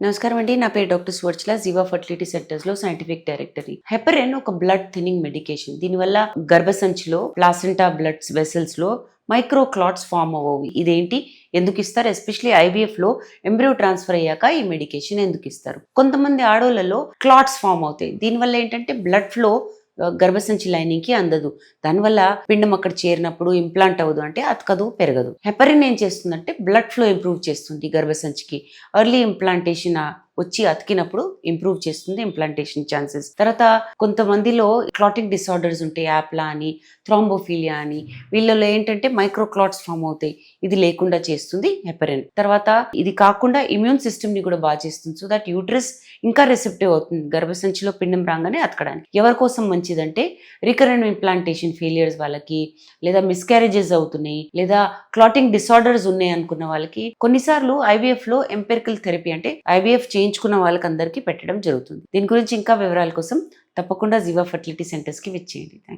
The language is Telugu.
నమస్కారం అండి. నా పేరు డాక్టర్ సువర్చల, జీవా ఫర్టిలిటీ సెంటర్స్లో సైంటిఫిక్ డైరెక్టర్ని. హెపరిన్ ఒక బ్లడ్ థిన్నింగ్ మెడికేషన్. దీనివల్ల గర్భసంచిలో ప్లాసెంటా బ్లడ్ వెసల్స్లో మైక్రో క్లాట్స్ ఫామ్ అవ్వవి. ఇదేంటి, ఎందుకు ఇస్తారు? ఎస్పెషలీ ఐవీఎఫ్లో ఎంబ్రియో ట్రాన్స్ఫర్ అయ్యాక ఈ మెడికేషన్ ఎందుకు ఇస్తారు? కొంతమంది ఆడోళ్ళలో క్లాట్స్ ఫామ్ అవుతాయి. దీనివల్ల ఏంటంటే బ్లడ్ ఫ్లో గర్భసంచి లైనింగ్కి అందదు. దానివల్ల పిండం అక్కడ చేరినప్పుడు ఇంప్లాంట్ అవ్వదు, అంటే అతకదు, పెరగదు. హెపరిన్ ఏం చేస్తుందంటే బ్లడ్ ఫ్లో ఇంప్రూవ్ చేస్తుంది గర్భసంచికి. ఎర్లీ ఇంప్లాంటేషన్ వచ్చి అతికినప్పుడు ఇంప్రూవ్ చేస్తుంది ఇంప్లాంటేషన్ ఛాన్సెస్. తర్వాత కొంతమందిలో క్లాటింగ్ డిసార్డర్స్ ఉంటాయి, యాప్లా అని, థ్రాంబోఫీలియా అని. వీళ్ళలో ఏంటంటే మైక్రో క్లాట్స్ ఫామ్ అవుతాయి. ఇది లేకుండా చేస్తుంది హెపరిన్. తర్వాత ఇది కాకుండా ఇమ్యూన్ సిస్టమ్ ని కూడా బాగా చేస్తుంది. సో దట్ యూట్రస్ ఇంకా రిసెప్టివ్ అవుతుంది గర్భసంచిలో పిండం రాగానే అతకడానికి. ఎవరి కోసం మంచిదంటే రికరెంట్ ఇంప్లాంటేషన్ ఫెయిలియర్స్ వాళ్ళకి, లేదా మిస్క్యారేజెస్ అవుతున్నాయి, లేదా క్లాటింగ్ డిసార్డర్స్ ఉన్నాయి అనుకున్న వాళ్ళకి కొన్నిసార్లు ఐవీఎఫ్ లో ఎంపెరికల్ థెరపీ అంటే ఐవీఎఫ్ చేయించుకున్న వాళ్ళకి అందరికీ పెట్టడం జరుగుతుంది. దీని గురించి ఇంకా వివరాల కోసం తప్పకుండా జీవా ఫర్టిలిటీ సెంటర్స్ కి విచ్చేయండి. Thank you.